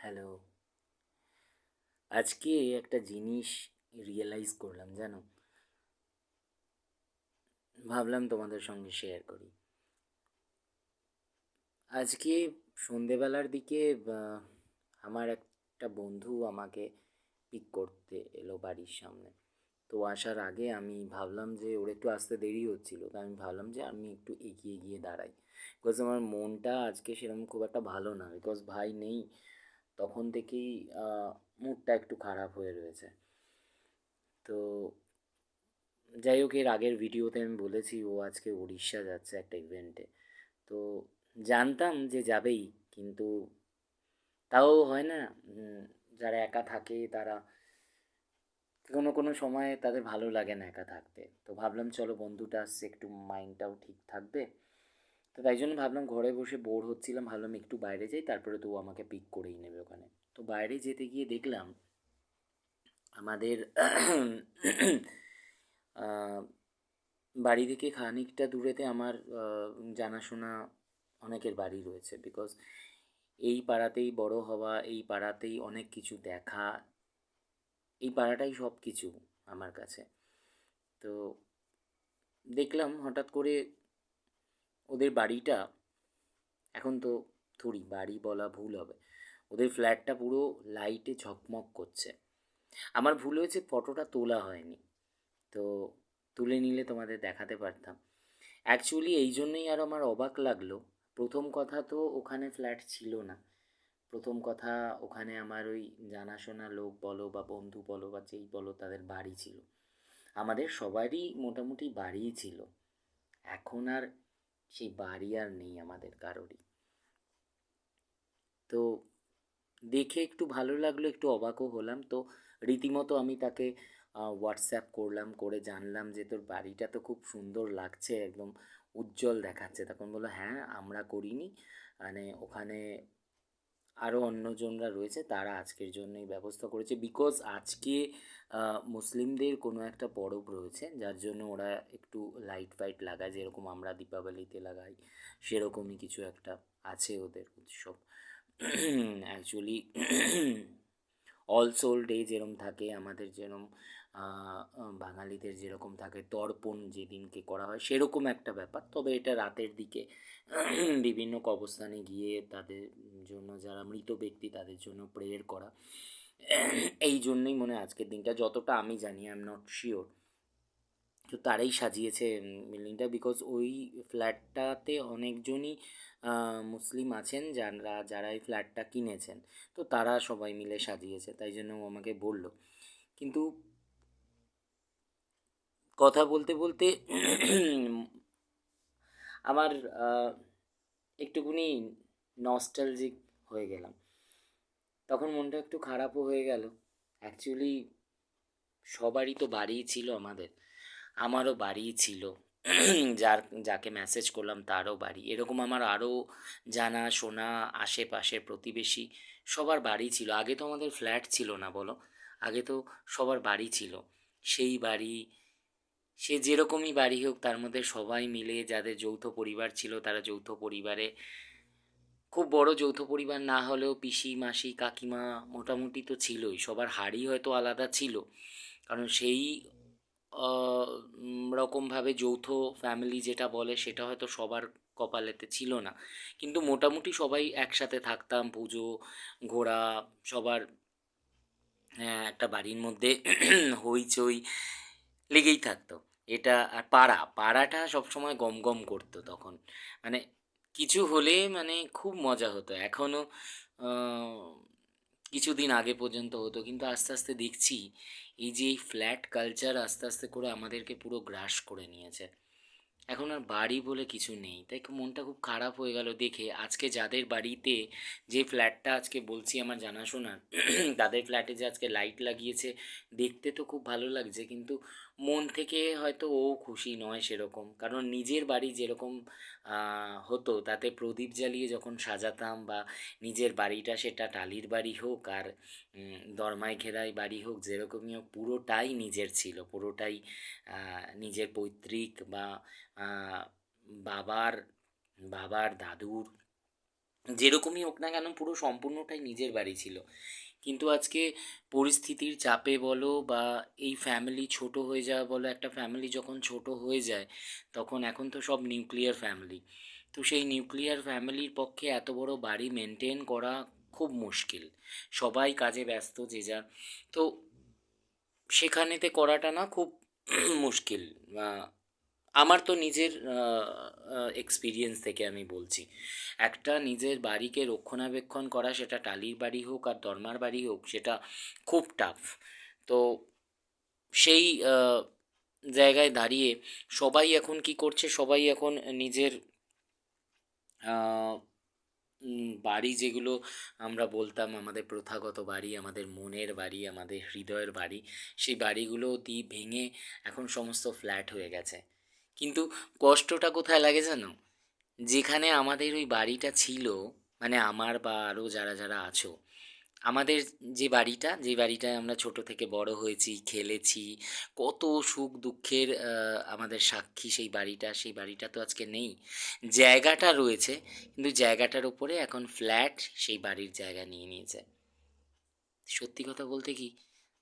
Hello. আজকে একটা জিনিস রিয়েলাইজ করলাম জানো, ভাবলাম তোমাদের সঙ্গে শেয়ার করি। আজকে সন্ধেবেলার দিকে আমার একটা বন্ধু আমাকে পিক করতে এলো বাড়ির সামনে। তো আসার আগে আমি ভাবলাম যে ওর একটু আসতে দেরি হচ্ছিলো, তো আমি ভাবলাম যে আমি একটু এগিয়ে গিয়ে দাঁড়াই। বিকজ আমার মনটা আজকে সেরকম খুব একটা ভালো না, বিকজ ভাই নেই। তখন থেকেই মুডটা একটু খারাপ হয়ে রয়েছে। তো যাই হোক, এর আগের ভিডিওতে আমি বলেছি ও আজকে উড়িষ্যা যাচ্ছে একটা ইভেন্টে। তো জানতাম যে যাবেই, কিন্তু তাও হয় না, যারা একা থাকে তারা কোনো কোনো সময় তাদের ভালো লাগে না একা থাকতে। তো ভাবলাম চলো বন্ধুটা আসছে, একটু মাইন্ডটাও ঠিক থাকবে। তো তাই জন্য ভাবলাম, ঘরে বসে বোর হচ্ছিলাম, ভাবলাম একটু বাইরে যাই, তারপরে তো ও আমাকে পিক করেই নেবে ওখানে। তো বাইরে যেতে গিয়ে দেখলাম আমাদের বাড়ি থেকে খানিকটা দূরেতে আমার জানাশোনা অনেকের বাড়ি রয়েছে। বিকজ এই পাড়াতেই বড় হওয়া, এই পাড়াতেই অনেক কিছু দেখা, এই পাড়াটাই সব কিছু আমার কাছে। তো দেখলাম হঠাৎ করে ওদের বাড়িটা, এখন তো থোড়ি বাড়ি বলা ভুল হবে, ওদের ফ্ল্যাটটা পুরো লাইটে ঝকমক করছে। আমার ভুল হয়েছে, ফটোটা তোলা হয়নি, তো তুলে নিলে তোমাদের দেখাতে পারতাম। অ্যাকচুয়ালি এই জন্যই আর আমার অবাক লাগলো। প্রথম কথা তো ওখানে ফ্ল্যাট ছিল না। প্রথম কথা, ওখানে আমার ওই জানাশোনা লোক বলো বা বন্ধু বলো বা যেই বলো, তাদের বাড়ি ছিল। আমাদের সবারই মোটামুটি বাড়িই ছিল। এখন আর সেই বাড়ি আর নেই আমাদের কারোরই। তো দেখে একটু ভালো লাগলো, একটু অবাকও হলাম। তো রীতিমতো আমি তাকে হোয়াটসঅ্যাপ করলাম, করে জানলাম যে তোর বাড়িটা তো খুব সুন্দর লাগছে, একদম উজ্জ্বল দেখাচ্ছে। তখন বললো হ্যাঁ, আমরা করিনি, মানে ওখানে আরও অন্যজনরা রয়েছে, তারা আজকের জন্যই ব্যবস্থা করেছে। বিকজ আজকে মুসলিমদের কোনো একটা পরব রয়েছে, যার জন্য ওরা একটু লাইট ফাইট লাগায়, যেরকম আমরা দীপাবলিতে লাগাই, সেরকমই কিছু একটা আছে ওদের উৎসব। অ্যাকচুয়ালি অল সোল ডে যেরম থাকে, আমাদের যেরম বাঙালিদের যেরকম থাকে তর্পণ যেদিনকে করা হয়, সেরকম একটা ব্যাপার। তবে এটা রাতের দিকে বিভিন্ন কবরস্থানে গিয়ে তাদের জন্য, যারা মৃত ব্যক্তি তাদের জন্য প্রেয়ার করা। এই জন্যই মনে হয় আজকের দিনটা, যতটা আমি জানি, আই এম নট শিওর। তো তারাই সাজিয়েছে বিল্ডিংটা। বিকজ ওই ফ্ল্যাটটাতে অনেকজনই মুসলিম আছেন, যারা যারা এই ফ্ল্যাটটা কিনেছেন। তো তারা সবাই মিলে সাজিয়েছে, তাই জন্য ও আমাকে বলল। কিন্তু কথা বলতে বলতে আমার একটুকুনি নস্টালজিক হয়ে গেলাম। তখন মনটা একটু খারাপও হয়ে গেল। অ্যাকচুয়ালি সবারই তো বাড়িই ছিল আমাদের, আমারও বাড়িই ছিল। যাকে মেসেজ করলাম তারও বাড়ি, এরকম আমার আরও জানা শোনা আশেপাশের প্রতিবেশী সবার বাড়ি ছিল। আগে তো আমাদের ফ্ল্যাট ছিল না বলো, আগে তো সবার বাড়ি ছিল। সেই বাড়ি, সে যেরকমই বাড়ি হোক, তার মধ্যে সবাই মিলে, যাদের যৌথ পরিবার ছিল তারা যৌথ পরিবারে, খুব বড় যৌথ পরিবার না হলেও পিসি মাসি কাকিমা মোটামুটি তো ছিলই। সবার হাড়ি হয়তো আলাদা ছিল, কারণ সেই রকমভাবে যৌথ ফ্যামিলি যেটা বলে সেটা হয়তো সবার কপালেতে ছিল না। কিন্তু মোটামুটি সবাই একসাথে থাকতাম, পুজো ঘোরা, সবার একটা বাড়ির মধ্যে হইচই লেগেই থাকতো। এটা আর পাড়াটা সবসময় গম গম করতো তখন। মানে কিছু হলে মানে খুব মজা হতো। এখনও কিছুদিন আগে পর্যন্ত হতো, কিন্তু আস্তে আস্তে দেখছি এই যে এই ফ্ল্যাট কালচার আস্তে আস্তে করে আমাদেরকে পুরো গ্রাস করে নিয়েছে। এখন আর বাড়ি বলে কিছু নেই, তাই মনটা খুব খারাপ হয়ে গেল দেখে। আজকে যাদের বাড়িতে, যে ফ্ল্যাটটা আজকে বলছি আমার জানাশোনার, তাদের ফ্ল্যাটে যে আজকে লাইট লাগিয়েছে, দেখতে তো খুব ভালো লাগছে, কিন্তু মন থেকে হয়তো ও খুশি নয় সেরকম। কারণ নিজের বাড়ি যেরকম হতো, তাতে প্রদীপ জ্বালিয়ে যখন সাজাতাম, বা নিজের বাড়িটা সেটা টালির বাড়ি হোক আর দরমায় ঘেরাই বাড়ি হোক, যেরকমই হোক, পুরোটাই নিজের ছিল, পুরোটাই নিজের পৈতৃক বা বাবার বাবার দাদুর যেরকমই হোক না কেন পুরো সম্পূর্ণটাই নিজের বাড়ি ছিল। কিন্তু আজকে পরিস্থিতির চাপে বলো বা এই ফ্যামিলি ছোট হয়ে যাওয়া বলো, একটা ফ্যামিলি যখন ছোট হয়ে যায় তখন এখন তো সব নিউক্লিয়ার ফ্যামিলি, তো সেই নিউক্লিয়ার ফ্যামিলির পক্ষে এত বড় বাড়ি মেনটেন করা খুব মুশকিল। সবাই কাজে ব্যস্ত যে যার, তো সেখানেতে করাটা না খুব মুশকিল। আমার তো নিজের এক্সপিরিয়েন্স থেকে আমি বলছি, একটা নিজের বাড়িকে রক্ষণাবেক্ষণ করা, সেটা টালির বাড়ি হোক আর দরমার বাড়ি হোক, সেটা খুব টাফ। তো সেই জায়গায় দাঁড়িয়ে সবাই এখন কি করছে, সবাই এখন নিজের আহ, বাড়ি যেগুলো আমরা বলতাম আমাদের প্রথাগত বাড়ি, আমাদের মনের বাড়ি, আমাদের হৃদয়ের বাড়ি, সেই বাড়িগুলো ভেঙে এখন সমস্ত ফ্ল্যাট হয়ে গেছে। কিন্তু কষ্টটা কোথায় লাগে জানো? যেখানে আমাদের ওই বাড়িটা ছিল, মানে আমার বা আরও যারা যারা আছো, আমাদের যে বাড়িটায় আমরা ছোট থেকে বড় হয়েছি, খেলেছি, কত সুখ দুঃখের আমাদের সাক্ষী সেই বাড়িটা তো আজকে নেই। জায়গাটা রয়েছে, কিন্তু জায়গাটার উপরে এখন ফ্ল্যাট সেই বাড়ির জায়গা নিয়ে নিয়েছে। সত্যি কথা বলতে কি,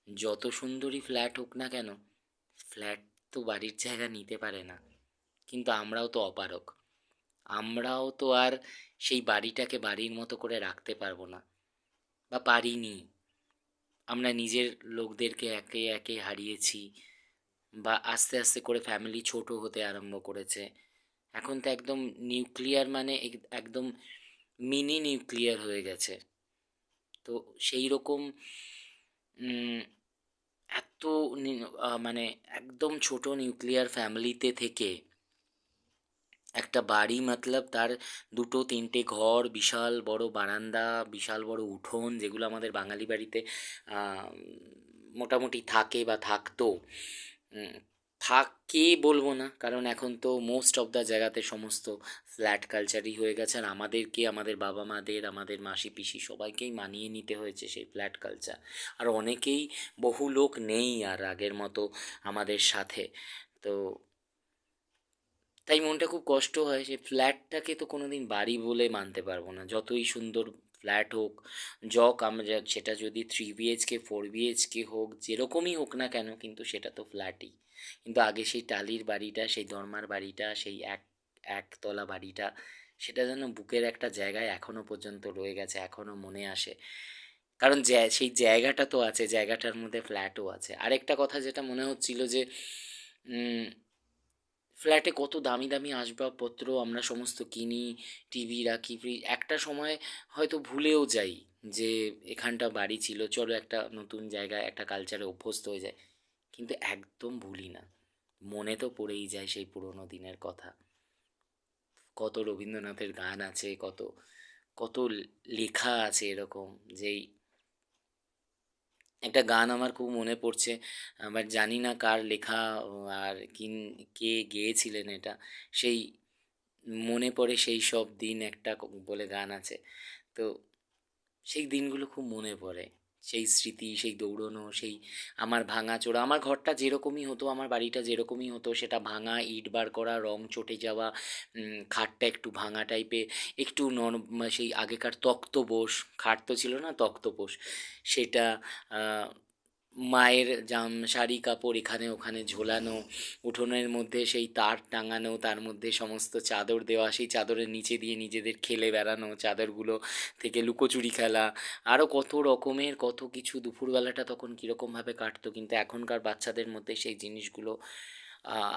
যত সুন্দরী ফ্ল্যাট হোক না কেন, ফ্ল্যাট তো বাড়ির জায়গা নিতে পারে না। কিন্তু আমরাও তো অপারগ, আমরাও তো আর সেই বাড়িটাকে বাড়ির মতো করে রাখতে পারবো না, বা পারিনি। আমরা নিজের লোকদেরকে একে একে হারিয়েছি, বা আস্তে আস্তে করে ফ্যামিলি ছোট হতে আরম্ভ করেছে। এখন তো একদম নিউক্লিয়ার, মানে একদম মিনি নিউক্লিয়ার হয়ে গেছে। তো সেই রকম উম, এত মানে একদম ছোট নিউক্লিয়ার ফ্যামিলিতে থেকে একটা বাড়ি মতলব তার দুটো তিনটে ঘর, বিশাল বড় বারান্দা, বিশাল বড় উঠোন, যেগুলো আমাদের বাঙালি বাড়িতে আহ, মোটামুটি থাকে বা থাকতো। উম, থাকে বলবো না, কারণ এখন তো মোস্ট অফ দ্য জায়গাতে সমস্ত ফ্ল্যাট কালচারই হয়ে গেছে, আর আমাদেরকে, আমাদের বাবা মাদের, আমাদের মাসি পিসি সবাইকেই মানিয়ে নিতে হয়েছে সেই ফ্ল্যাট কালচার। আর অনেকেই, বহু লোক নেই আর আগের মতো আমাদের সাথে। তো তাই মনটা খুব কষ্ট হয়, সে ফ্ল্যাটটাকে তো কোনোদিন বাড়ি বলে মানতে পারবো না, যতই সুন্দর ফ্ল্যাট হোক। আমরা সেটা যদি 3 BHK 4 BHK হোক, যেরকমই হোক না কেন, কিন্তু সেটা তো ফ্ল্যাটই। কিন্তু আগে সেই টালির বাড়িটা, সেই দরমার বাড়িটা, সেই একতলা বাড়িটা, সেটা যেন বুকের একটা জায়গায় এখনো পর্যন্ত রয়ে গেছে, এখনো মনে আসে। কারণ সেই জায়গাটা তো আছে, জায়গাটার মধ্যে ফ্ল্যাটও আছে। আরেকটা কথা যেটা মনে হচ্ছিল যে ফ্ল্যাটে কত দামি দামি আসবাবপত্র আমরা সমস্ত কিনি, টিভি রাখি, ফ্রিজ, একটা সময় হয়তো ভুলেও যাই যে এখানটা বাড়ি ছিল, চলো একটা নতুন জায়গায় একটা কালচারে অভ্যস্ত হয়ে যায়। কিন্তু একদম ভুলি না, মনে তো পড়েই যায় সেই পুরোনো দিনের কথা। কত রবীন্দ্রনাথের গান আছে, কত কত লেখা আছে এরকম, যেই একটা গান আমার খুব মনে পড়ছে, বাট জানি না কার লেখা, আর কে গেয়েছিলেন এটা। সেই মনে পড়ে সেই সব দিন, একটা বলে গান আছে। তো সেই দিনগুলো খুব মনে পড়ে, সেই স্মৃতি, সেই দৌড়নো, সেই আমার ভাঙাচোরা, আমার ঘরটা যেরকমই হতো, আমার বাড়িটা যেরকমই হতো, সেটা ভাঙা, ইট বার করা, রং চটে যাওয়া, খাটটা একটু ভাঙা টাইপের, একটু সেই আগেকার তক্তপোষ, খাট তো ছিল না, তক্তপোষ, সেটা মায়ের শাড়ি কাপড় এখানে ওখানে ঝোলানো, উঠোনের মধ্যে সেই তার টাঙানো, তার মধ্যে সমস্ত চাদর দেওয়া, সেই চাদরের নিচে দিয়ে নিজেদের খেলে বেড়ানো, চাদরগুলো থেকে লুকোচুরি খেলা, আরও কত রকমের কত কিছু। দুপুরবেলাটা তখন কীরকমভাবে কাটতো, কিন্তু এখনকার বাচ্চাদের মধ্যে সেই জিনিসগুলো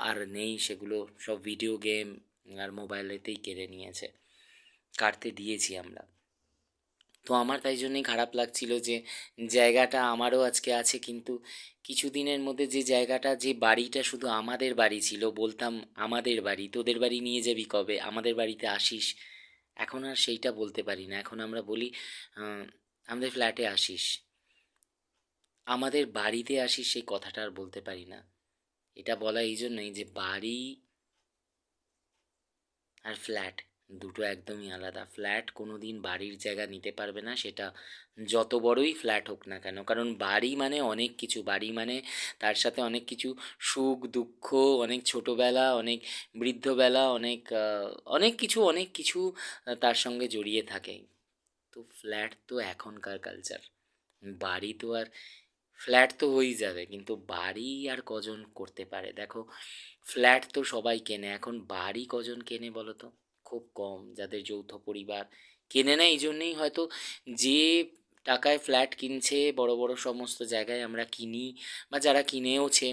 আর নেই, সেগুলো সব ভিডিও গেম আর মোবাইলেতেই কেড়ে নিয়েছে, কাটতে দিয়েছি আমরা। তো আমার তাই জন্যই খারাপ লাগছিল যে জায়গাটা আমারও আজকে আছে, কিন্তু কিছুদিনের মধ্যে যে জায়গাটা, যে বাড়িটা শুধু আমাদের বাড়ি ছিল, বলতাম আমাদের বাড়ি, তোদের বাড়ি নিয়ে যাবি কবে, আমাদের বাড়িতে আসিস, এখন আর সেইটা বলতে পারি না। এখন আমরা বলি আমাদের ফ্ল্যাটে আসিস, আমাদের বাড়িতে আসিস, সেই কথাটা আর বলতে পারি না। এটা বলা এই জন্যই যে বাড়ি আর ফ্ল্যাট দুটো একদমই আলাদা। ফ্ল্যাট কোনো দিন বাড়ির জায়গা নিতে পারবে না, সেটা যত বড়ই ফ্ল্যাট হোক না কেন। কারণ বাড়ি মানে অনেক কিছু, বাড়ি মানে তার সাথে অনেক কিছু সুখ দুঃখ, অনেক ছোটোবেলা, অনেক বৃদ্ধবেলা, অনেক কিছু তার সঙ্গে জড়িয়ে থাকে। তো ফ্ল্যাট তো এখনকার কালচার। বাড়ি তো আর ফ্ল্যাট তো হয়েই যাবে, কিন্তু বাড়ি আর কজন করতে পারে? দেখো, ফ্ল্যাট তো সবাই কেনে, এখন বাড়ি কজন কেনে বলো তো? খুব কম। যাদের যৌথ পরিবার কেনে না, এই জন্যেই হয়তো যে টাকায় ফ্ল্যাট কিনছে, বড় বড় সমস্ত জায়গায় আমরা কিনি, বা যারা কিনেওছে,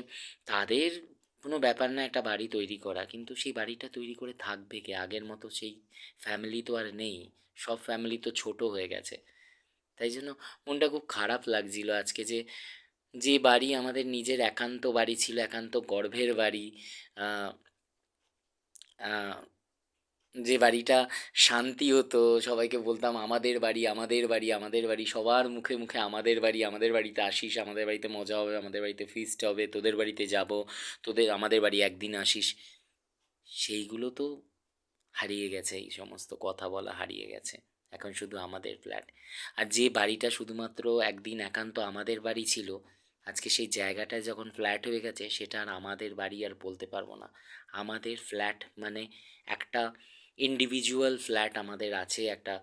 তাদের কোনো ব্যাপার না একটা বাড়ি তৈরি করা, কিন্তু সেই বাড়িটা তৈরি করে থাকবে কে? আগের মতো সেই ফ্যামিলি তো আর নেই, সব ফ্যামিলি তো ছোট হয়ে গেছে। তাই জন্য মনটা খুব খারাপ লাগছিল আজকে, যে যে বাড়ি আমাদের নিজের একান্ত বাড়ি ছিল, একান্ত গর্ভের বাড়ি, আহ, আহ, যে বাড়িটা শান্তি হতো, সবাইকে বলতাম আমাদের বাড়ি, আমাদের বাড়ি, আমাদের বাড়ি, সবার মুখে মুখে আমাদের বাড়ি, আমাদের বাড়িতে আসিস, আমাদের বাড়িতে মজা হবে, আমাদের বাড়িতে ফিস্ট হবে, তোদের বাড়িতে যাব, তোদের আমাদের বাড়ি একদিন আসিস, সেইগুলো তো হারিয়ে গেছে, এই সমস্ত কথা বলা হারিয়ে গেছে। এখন শুধু আমাদের ফ্ল্যাট। আর যে বাড়িটা শুধুমাত্র একদিন একান্ত আমাদের বাড়ি ছিল, আজকে সেই জায়গাটায় যখন ফ্ল্যাট হয়ে গেছে, সেটা আর আমাদের বাড়ি আর বলতে পারবো না। আমাদের ফ্ল্যাট মানে একটা ইন্ডিভিজুয়াল ফ্ল্যাট আমাদের আছে একটা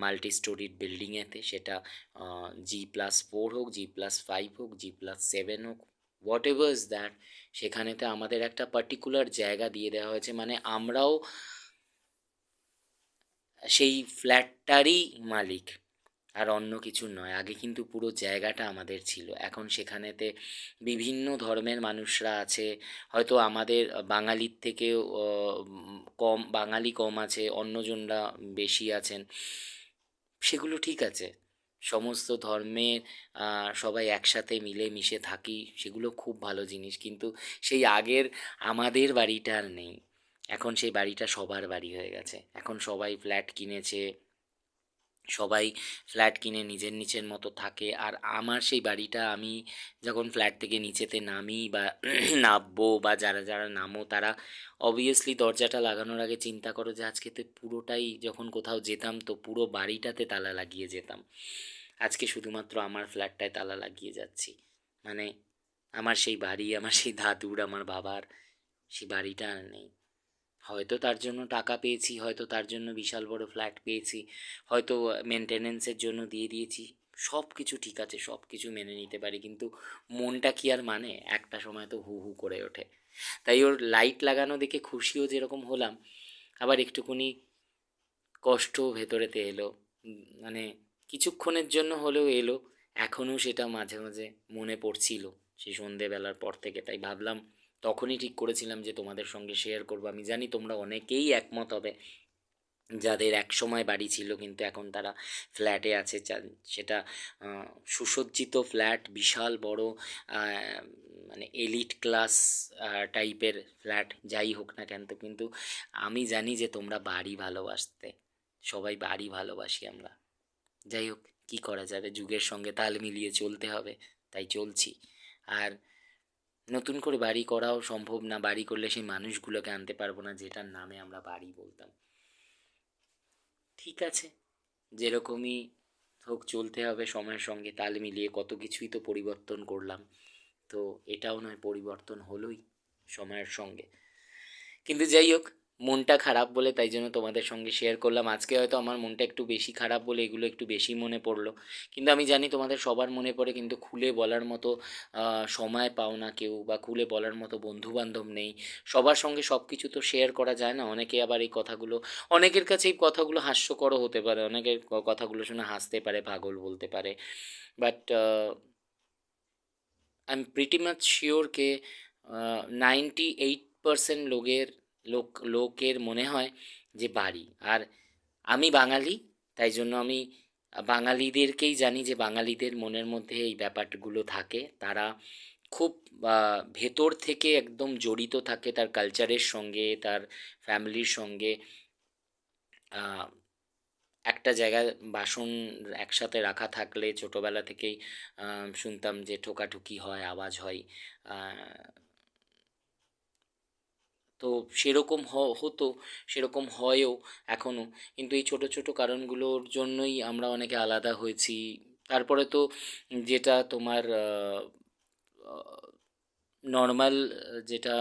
মাল্টি স্টোরিড বিল্ডিংয়েতে, সেটা G+4 হোক, G+5 হোক, G+7 হোক, হোয়াট এভার ইজ দ্যাট, সেখানেতে আমাদের একটা পার্টিকুলার জায়গা দিয়ে দেওয়া হয়েছে, মানে আমরাও সেই ফ্ল্যাটটারই মালিক, আর অন্য কিছু নয়। আগে কিন্তু পুরো জায়গাটা আমাদের ছিল, এখন সেখানেতে বিভিন্ন ধর্মের মানুষরা আছে। হয়তো আমাদের বাঙালির থেকেও কম বাঙালি কম আছে, অন্যজনরা বেশি আছেন, সেগুলো ঠিক আছে। সমস্ত ধর্মের সবাই একসাথে মিলেমিশে থাকি, সেগুলো খুব ভালো জিনিস, কিন্তু সেই আগের আমাদের বাড়িটা আর নেই। এখন সেই বাড়িটা সবার বাড়ি হয়ে গেছে, এখন সবাই ফ্ল্যাট কিনেছে, সবাই ফ্ল্যাট কিনে নিজের নিচের মতো থাকে। আর আমার সেই বাড়িটা, আমি যখন ফ্ল্যাট থেকে নিচেতে নামি বা নামবো, বা যারা যারা নামো, তারা অবভিয়াসলি দরজাটা লাগানোর আগে চিন্তা করো যে আজকে তো পুরোটাই, যখন কোথাও যেতাম তো পুরো বাড়িটাতে তালা লাগিয়ে যেতাম, আজকে শুধুমাত্র আমার ফ্ল্যাটটায় তালা লাগিয়ে যাচ্ছি। মানে আমার সেই বাড়ি, আমার সেই দাদুর, আমার বাবার সেই বাড়িটা আর নেই। হয়তো তার জন্য টাকা পেয়েছি, হয়তো তার জন্য বিশাল বড় ফ্ল্যাট পেয়েছি, হয়তো মেনটেনেন্সের জন্য দিয়ে দিয়েছি, সব কিছু ঠিক আছে, সব কিছু মেনে নিতে পারি, কিন্তু মনটা কি আর মানে? একটা সময় তো হু হু করে ওঠে। তাই ওর লাইট লাগানো দেখে খুশিও যেরকম হলাম, আবার একটুকুনি কষ্ট ভেতরেতে এলো। মানে কিছুক্ষণের জন্য হলেও এলো। এখনও সেটা মাঝে মাঝে মনে পড়ছিল সেই সন্ধেবেলার পর থেকে, তাই ভাবলাম, তখনই ঠিক করেছিলাম যে তোমাদের সঙ্গে শেয়ার করবো। আমি জানি তোমরা অনেকেই একমত হবে, যাদের একসময় বাড়ি ছিল কিন্তু এখন তারা ফ্ল্যাটে আছে, সেটা সুসজ্জিত ফ্ল্যাট, বিশাল বড়, আহ, মানে এলিট ক্লাস টাইপের ফ্ল্যাট, যাই হোক না কেন, তো কিন্তু আমি জানি যে তোমরা বাড়ি ভালোবাসতে, সবাই বাড়ি ভালোবাসি আমরা। যাই হোক, কী করা যাবে, যুগের সঙ্গে তাল মিলিয়ে চলতে হবে, তাই চলছি। আর নতুন করে বাড়ি করাও সম্ভব না, বাড়ি করলে সেই মানুষগুলোকে আনতে পারবো না যেটার নামে আমরা বাড়ি বলতাম। ঠিক আছে, যেরকমই হোক চলতে হবে সময়ের সঙ্গে তাল মিলিয়ে, কত কিছুই তো পরিবর্তন করলাম, তো এটাও নয় পরিবর্তন হলোই সময়ের সঙ্গে। কিন্তু যাই হোক, মনটা খারাপ বলে তাই জন্য তোমাদের সঙ্গে শেয়ার করলাম আজকে। হয়তো আমার মনটা একটু বেশি খারাপ বলে এগুলো একটু বেশি মনে পড়লো, কিন্তু আমি জানি তোমাদের সবার মনে পড়ে, কিন্তু খুলে বলার মতো সময় পাও না কেউ, বা খুলে বলার মতো বন্ধু বান্ধব নেই। সবার সঙ্গে সব কিছু তো শেয়ার করা যায় না। অনেকে আবার এই কথাগুলো, অনেকের কাছে এই কথাগুলো হাস্যকরও হতে পারে, অনেকের কথাগুলো শুনে হাসতে পারে, পাগল বলতে পারে, but I am pretty much sure কে 98% লোকের মনে হয় যে বাড়ি। আর আমি বাঙালি, তাই জন্য আমি বাঙালিদেরকেই জানি যে বাঙালিদের মনের মধ্যে এই ব্যাপারগুলো থাকে, তারা খুব ভেতর থেকে একদম জড়িত থাকে তার কালচারের সঙ্গে, তার ফ্যামিলির সঙ্গে। আহ, একটা জায়গায় বাসন একসাথে রাখা থাকলে ছোটোবেলা থেকেই শুনতাম যে ঠোকাঠুকি হয়, আওয়াজ হয়। আহ, তো সেরকম হতো, সেরকম হয়ও এখনও, কিন্তু এই ছোট ছোট কারণগুলোর জন্যই আমরা অনেকে আলাদা হয়েছি। তারপরে তো যেটা তোমার নর্মাল যেটা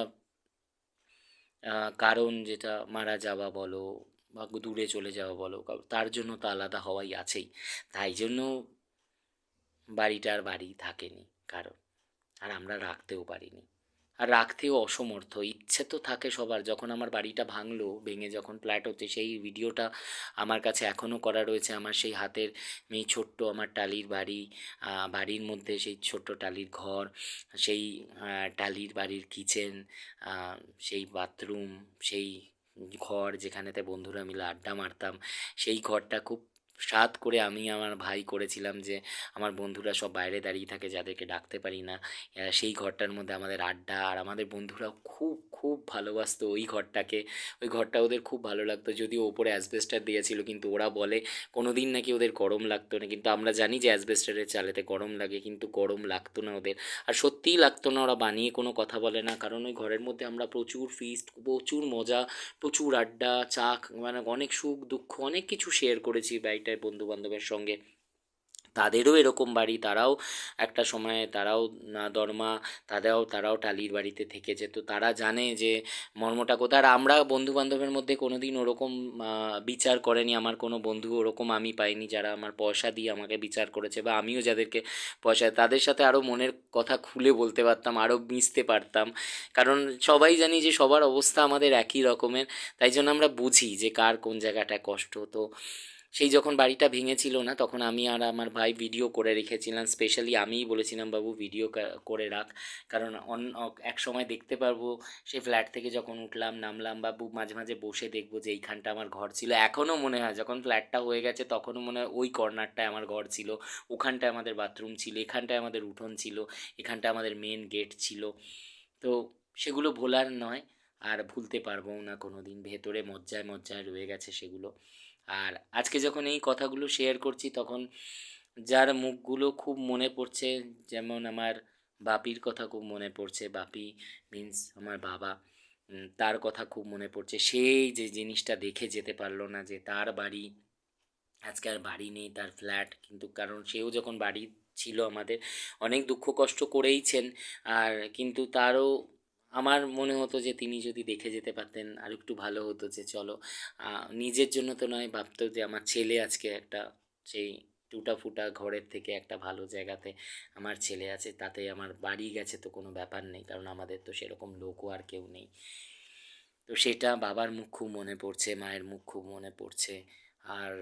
কারণ, যেটা মারা যাওয়া বলো বা দূরে চলে যাওয়া বলো, তার জন্য তো আলাদা হওয়াই আছেই। তাই জন্য বাড়িটা আর বাড়ি থাকেনি কারণ, আর আমরা রাখতেও পারিনি, আর রাখতেও অসমর্থ। ইচ্ছে তো থাকে সবার। যখন আমার বাড়িটা ভাঙলো, ভেঙে যখন ফ্ল্যাট হচ্ছে, সেই ভিডিওটা আমার কাছে এখনও করা রয়েছে। আমার সেই হাতের এই ছোট্ট আমার টালির বাড়ি, বাড়ির মধ্যে সেই ছোট্ট টালির ঘর, সেই টালির বাড়ির কিচেন, সেই বাথরুম, সেই ঘর যেখানেতে বন্ধুরা মিলে আড্ডা মারতাম, সেই ঘরটা খুব সাধ করে আমি আমার ভাই করেছিলাম, যে আমার বন্ধুরা সব বাইরে দাঁড়িয়ে থাকে, যাদেরকে ডাকতে পারি না, সেই ঘরটার মধ্যে আমাদের আড্ডা। আর আমাদের বন্ধুরাও খুব খুব ভালোবাসতো ওই ঘরটাকে। ওই ঘরটা ওদের খুব ভালো লাগতো, যদিও ওপরে অ্যাসবেস্টার দিয়েছিল, কিন্তু ওরা বলে কোনো দিন নাকি ওদের গরম লাগতো না, কিন্তু আমরা জানি যে অ্যাসবেস্টারের চালেতে গরম লাগে, কিন্তু গরম লাগতো না ওদের। আর সত্যিই লাগতো না, ওরা বানিয়ে কোনো কথা বলে না, কারণ ওই ঘরের মধ্যে আমরা প্রচুর ফিস্ট, প্রচুর মজা, প্রচুর আড্ডা, মানে অনেক সুখ দুঃখ অনেক কিছু শেয়ার করেছি বাড়িটায় বন্ধু বান্ধবের সঙ্গে। তাদেরও এরকম বাড়ি, তারাও একটা সময়ে তারাও না দরমা, তারাও টালির বাড়িতে থেকেছে, তো তারা জানে যে মর্মটা কোথায়। আর আমরা বন্ধু বান্ধবের মধ্যে কোনো দিন ওরকম বিচার করেনি। আমার কোনো বন্ধু ওরকম আমি পাইনি যারা আমার পয়সা দিয়ে আমাকে বিচার করেছে, বা আমিও যাদেরকে পয়সা, তাদের সাথে আরও মনের কথা খুলে বলতে পারতাম, আরও মিশতে পারতাম, কারণ সবাই জানি যে সবার অবস্থা আমাদের একই রকমের। তাই জন্য আমরা বুঝি যে কার কোন জায়গাটায় কষ্ট। তো সেই যখন বাড়িটা ভেঙেছিল না, তখন আমি আর আমার ভাই ভিডিও করে রেখেছিলাম। স্পেশালি আমিই বলেছিলাম, বাবু ভিডিও করে রাখ, কারণ এক সময় দেখতে পারবো সেই ফ্ল্যাট থেকে যখন উঠলাম নামলাম, বাবু মাঝে মাঝে বসে দেখবো যে এইখানটা আমার ঘর ছিল। এখনও মনে হয়, যখন ফ্ল্যাটটা হয়ে গেছে তখনও মনে হয় ওই কর্নারটায় আমার ঘর ছিল, ওখানটায় আমাদের বাথরুম ছিল, এখানটায় আমাদের উঠোন ছিল, এখানটায় আমাদের মেন গেট ছিল। তো সেগুলো ভোলার নয়, আর ভুলতে পারবও না কোনো দিন। ভেতরে মজ্জায় মজ্জায় রয়ে গেছে সেগুলো। আর আজকে যখন এই কথাগুলো শেয়ার করছি, তখন যার মুখগুলো খুব মনে পড়ছে, যেমন আমার বাপির কথা খুব মনে পড়ছে। বাপি মিন্স আমার বাবা। তার কথা খুব মনে পড়ছে। সেই যে জিনিসটা দেখে যেতে পারলো না, যে তার বাড়ি আজকে আর বাড়ি নেই, তার ফ্ল্যাট, কিন্তু কারণ সেও যখন বাড়ি ছিল আমাদের, অনেক দুঃখ কষ্ট করেইছেন। আর কিন্তু তারও আমার মনে হতো যে তিনি যদি দেখে যেতে পারতেন আর একটু ভালো হতো, যে চলো নিজের জন্য তো নয়, ভাবতো যে আমার ছেলে আজকে একটা সেই টুটা ফুটা ঘরের থেকে একটা ভালো জায়গাতে আমার ছেলে আছে, তাতে আমার বাড়ি গেছে তো কোনো ব্যাপার নেই, কারণ আমাদের তো সেরকম লোকও আর কেউ নেই। তো সেটা বাবার মুখ খুব মনে পড়ছে, মায়ের মুখ খুব মনে পড়ছে। আর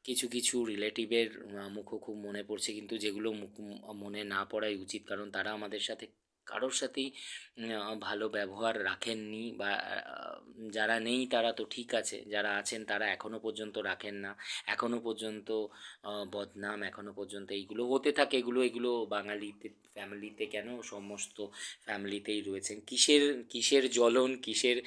কিছু কিছু রিলেটিভের মুখও খুব মনে পড়ছে, কিন্তু যেগুলো মনে না পড়াই উচিত, কারণ তারা আমাদের সাথে কারোর সাথেই ভালো ব্যবহার রাখেননি, বা যারা নেই তারা তো ঠিক আছে, যারা আছেন তারা এখনও পর্যন্ত রাখেন না। এখনও পর্যন্ত বদনাম, এখনও পর্যন্ত এইগুলো হতে থাকে। এগুলো এগুলো বাঙালিতে, ফ্যামিলিতে কেন, সমস্ত ফ্যামিলিতেই রয়েছেন। কিসের কিসের জ্বলন, কিসের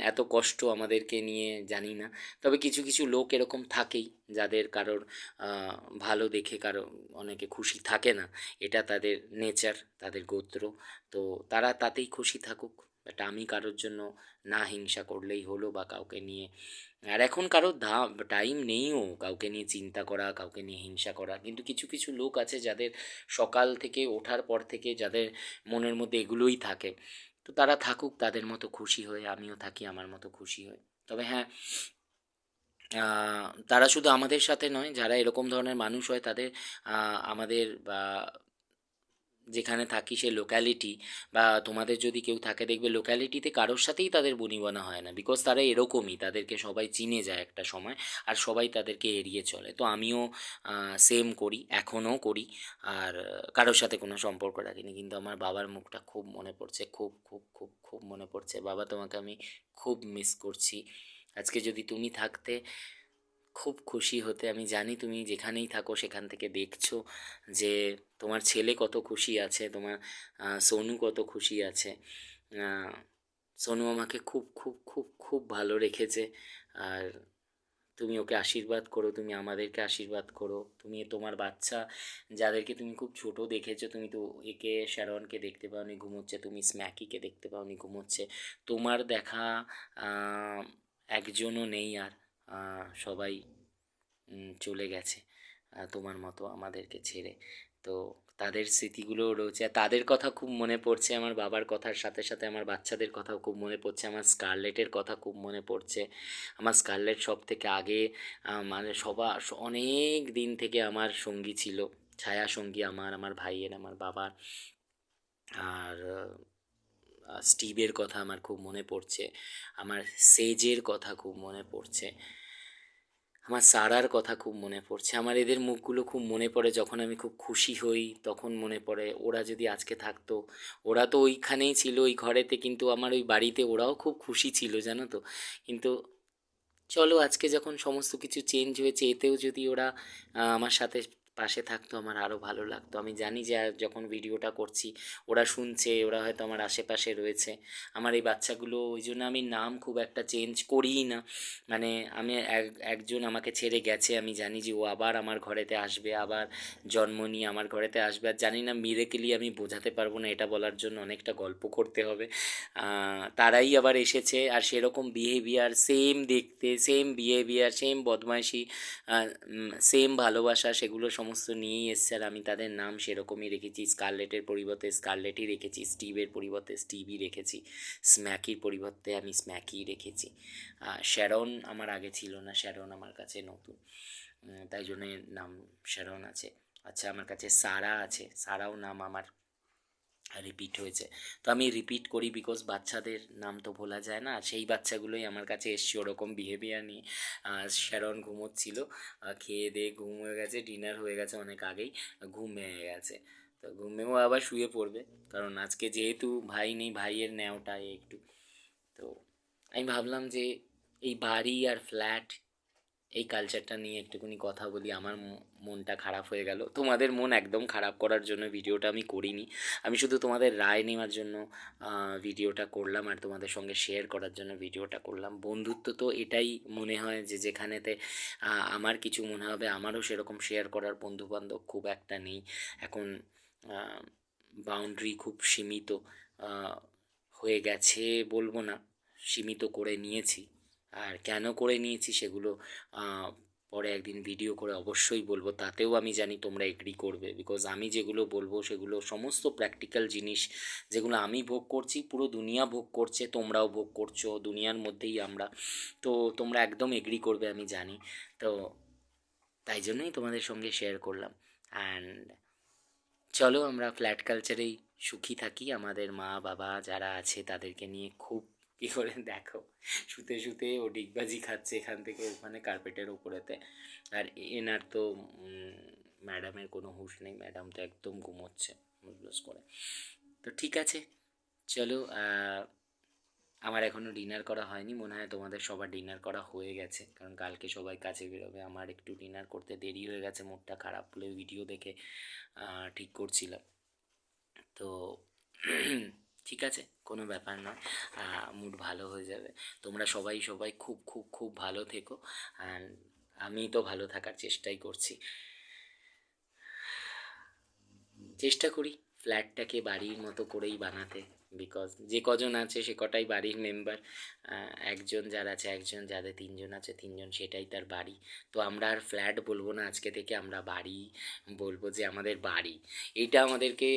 এত কষ্ট আমাদেরকে নিয়ে জানি না। তবে কিছু কিছু লোক এরকম থাকেই, যাদের কারোর ভালো দেখে কারো অনেকে খুশি থাকে না। এটা তাদের নেচার, তাদের গোত্র। তো তারা তাতেই খুশি থাকুক। বাট আমি কারোর জন্য না হিংসা করলেই হলো, বা কাউকে নিয়ে, আর এখন কারোর টাইম নেইও কাউকে নিয়ে চিন্তা করা, কাউকে নিয়ে হিংসা করা। কিন্তু কিছু কিছু লোক আছে যাদের সকাল থেকে ওঠার পর থেকে যাদের মনের মধ্যে এগুলোই থাকে। তো তারা থাকুক তাদের মতো খুশি হয়ে, আমিও থাকি আমার মতো খুশি হয়ে। তবে হ্যাঁ, তারা শুধু আমাদের সাথে নয়, যারা এরকম ধরনের মানুষ হয় তাদের আমাদের বা যেখানে থাকি সে লোক্যালিটি, বা তোমাদের যদি কেউ থাকে দেখবে লোক্যালিটিতে কারোর সাথেই তাদের বনিবনা হয় না, বিকজ তারা এরকমই, তাদেরকে সবাই চিনে যায় একটা সময়, আর সবাই তাদেরকে এড়িয়ে চলে। তো আমিও সেম করি, এখনও করি। আর কারোর সাথে কোনো সম্পর্ক রাখিনি, কিন্তু আমার বাবার মুখটা খুব মনে পড়ছে, খুব খুব খুব খুব মনে পড়ছে। বাবা, তোমাকে আমি খুব মিস করছি। আজকে যদি তুমি থাকতে খুব খুশি হতে। আমি জানি তুমি যেখানেই থাকো সেখান থেকে দেখছো যে তোমার ছেলে কত খুশি আছে, তোমার সোনু কত খুশি আছে। সোনু আমাকে খুব খুব খুব খুব ভালো রেখেছে। আর তুমি ওকে আশীর্বাদ করো, তুমি আমাদেরকে আশীর্বাদ করো, তুমি তোমার বাচ্চা যাদেরকে তুমি খুব ছোট দেখেছো, তুমি তো একে শ্যারনকে দেখতে পাওনি, ঘুমোচ্ছে, তুমি স্ম্যাকিকে দেখতে পাওনি, ঘুমোচ্ছে, তোমার দেখা আহ, একজনও নেই আর, সবাই চলে গেছে তোমার মতো আমাদেরকে ছেড়ে। তো তাদের স্মৃতিগুলোও রয়েছে, আর তাদের কথা খুব মনে পড়ছে, আমার বাবার কথার সাথে সাথে আমার বাচ্চাদের কথাও খুব মনে পড়ছে, আমার স্কারলেটের কথা খুব মনে পড়ছে। আমার স্কারলেট সব থেকে আগে মানে অনেক দিন থেকে আমার সঙ্গী ছিল, ছায়া সঙ্গী আমার, আমার ভাইয়ের, আমার বাবার। আর স্টিভের কথা আমার খুব মনে পড়ছে, আমার সেজের কথা খুব মনে পড়ছে, আমার সারার কথা খুব মনে পড়ছে, আমার এদের মুখগুলো খুব মনে পড়ে যখন আমি খুব খুশি হই, তখন মনে পড়ে ওরা যদি আজকে থাকতো। ওরা তো ওইখানেই ছিল ওই ঘরেতে, কিন্তু আমার ওই বাড়িতে ওরাও খুব খুশি ছিল জানো তো। কিন্তু চলো আজকে যখন সমস্ত কিছু চেঞ্জ হয়েছে, এতেও যদি ওরা আমার সাথে পাশে থাকতো আমার আরও ভালো লাগতো। আমি জানি যে যখন ভিডিওটা করছি ওরা শুনছে, ওরা হয়তো আমার আশেপাশে রয়েছে। আমার এই বাচ্চাগুলো, ওই জন্য আমি নাম খুব একটা চেঞ্জ করিই না। মানে আমি একজন আমাকে ছেড়ে গেছে, আমি জানি যে ও আবার আমার ঘরেতে আসবে, আবার জন্ম নিয়ে আমার ঘরেতে আসবে। আর জানি না মিরেকেলি আমি বোঝাতে পারবো না, এটা বলার জন্য অনেকটা গল্প করতে হবে। তারাই আবার এসেছে, আর সেরকম বিহেভিয়ার, সেম দেখতে, সেম বিহেভিয়ার, সেম বদমাইশি, সেম ভালোবাসা, সেগুলো সমস্ত নিয়েই এসছে। আর আমি তাদের নাম সেরকমই রেখেছি, স্কারলেটের পরিবর্তে স্কারলেটই রেখেছি, স্টিভের পরিবর্তে স্টিভই রেখেছি, স্ম্যাকির পরিবর্তে আমি স্ম্যাকিই রেখেছি। শ্যারন আমার আগে ছিল না, শ্যারন আমার কাছে নতুন, তাই জন্যে নাম শ্যারন আছে। আচ্ছা, আমার কাছে সারা আছে, সারাও নাম আমার রিপিট হয়েছে। তো আমি রিপিট করি বিকজ বাচ্চাদের নাম তো ভোলা যায় না, সেই বাচ্চাগুলোই আমার কাছে এসছে ওরকম বিহেভিয়ার নিয়ে। শ্যারন ঘুমোচ্ছিল, খেয়ে দিয়ে ঘুম হয়ে গেছে, ডিনার হয়ে গেছে অনেক আগেই, ঘুম ভেঙে গেছে। তো ঘুমেও আবার শুয়ে পড়বে, কারণ আজকে যেহেতু ভাই নেই, ভাইয়ের ন্যাওটায় একটু। তো আমি ভাবলাম যে এই বাড়ি আর ফ্ল্যাট, এই কালচারটা নিয়ে একটুখানি কথা বলি। আমার মনটা খারাপ হয়ে গেল, তোমাদের মন একদম খারাপ করার জন্য ভিডিওটা আমি করিনি। আমি শুধু তোমাদের রায় নেওয়ার জন্য ভিডিওটা করলাম, আর তোমাদের সঙ্গে শেয়ার করার জন্য ভিডিওটা করলাম। বন্ধুত্ব তো এটাই মনে হয় যে যেখানেতে আমার কিছু মনে হবে, আমারও সেরকম শেয়ার করার বন্ধুবান্ধব খুব একটা নেই এখন। বাউন্ডারি খুব সীমিত আহ, হয়ে গেছে বলবো না, সীমিত করে নিয়েছি। আর কেন করে নিয়েছি সেগুলো আহ, পরে একদিন ভিডিও করে অবশ্যই বলবো, তাতেও আমি জানি তোমরা এগ্রি করবে, বিকজ আমি যেগুলো বলবো সেগুলো সমস্ত প্র্যাকটিক্যাল জিনিস, যেগুলো আমি ভোগ করছি, পুরো দুনিয়া ভোগ করছে, তোমরাও ভোগ করছো, দুনিয়ার মধ্যেই আমরা। তো তোমরা একদম এগ্রি করবে আমি জানি। তো তাই জন্যই তোমাদের সঙ্গে শেয়ার করলাম। অ্যান্ড চলো আমরা ফ্ল্যাট কালচারেই সুখী থাকি, আমাদের মা বাবা যারা আছে তাদেরকে নিয়ে খুব কী করে দেখো, শুতে শুতে ও ডিগবাজি খাচ্ছে এখান থেকে ওখানে কার্পেটের উপরেতে। আর এনার তো ম্যাডামের কোনো হুঁশ নেই, ম্যাডাম তো একদম ঘুমোচ্ছে মুডলস করে। তো ঠিক আছে, চলো আমার এখনও ডিনার করা হয়নি, মনে হয় তোমাদের সবার ডিনার করা হয়ে গেছে, কারণ কালকে সবাই কাজে বেরোবে। আমার একটু ডিনার করতে দেরি হয়ে গেছে, মুডটা খারাপ বলে ভিডিও দেখে ঠিক করছিলাম। তো ঠিক আছে, কোনো ব্যাপার নয়, মুড ভালো হয়ে যাবে। তোমরা সবাই সবাই খুব খুব খুব ভালো থেকো, অ্যান্ড আমি তো ভালো থাকার চেষ্টাই করছি। চেষ্টা করি ফ্ল্যাটটাকে বাড়ির মতো করেই বানাতে, বিকজ যে কজন আছে সে কটাই বাড়ির মেম্বার। একজন যার আছে একজন, যাদের তিনজন আছে তিনজন, সেটাই তার বাড়ি। তো আমরা আর ফ্ল্যাট বলবো না, আজকে থেকে আমরা বাড়ি বলবো, যে আমাদের বাড়ি। এটা আমাদেরকে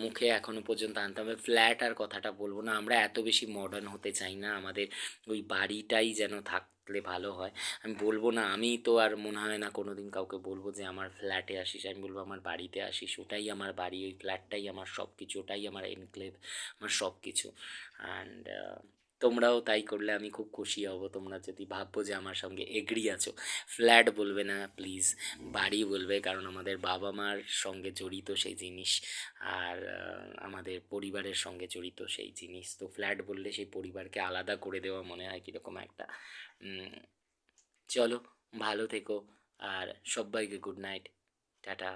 মুখে এখনো পর্যন্ত আনতে হবে, ফ্ল্যাট আর কথাটা বলবো না। আমরা এত বেশি মডার্ন হতে চাই না, আমাদের ওই বাড়িটাই যেন থাকলে ভালো হয়। আমি বলবো না, আমি তো আর মনে হয় না কোনো দিন কাউকে বলবো যে আমার ফ্ল্যাটে আসিস, আমি বলবো আমার বাড়িতে আসিস, ওটাই আমার বাড়ি, ওই ফ্ল্যাটটাই আমার সব কিছু, ওটাই আমার এনক্লেভ, আমার সব কিছু। অ্যান্ড তোমরাও তাই করলে আমি খুব খুশি হব, তোমরা যদি ভাববো যে আমার সঙ্গে এগ্রি আছো। ফ্ল্যাট বলবে না প্লিজ, বাড়ি বলবে, কারণ আমাদের বাবা মার সঙ্গে জড়িত সেই জিনিস, আর আমাদের পরিবারের সঙ্গে জড়িত সেই জিনিস। তো ফ্ল্যাট বললে সেই পরিবারকে আলাদা করে দেওয়া মনে হয় কীরকম একটা। চলো, ভালো থেকো, আর সবাইকে গুড নাইট, টাটা।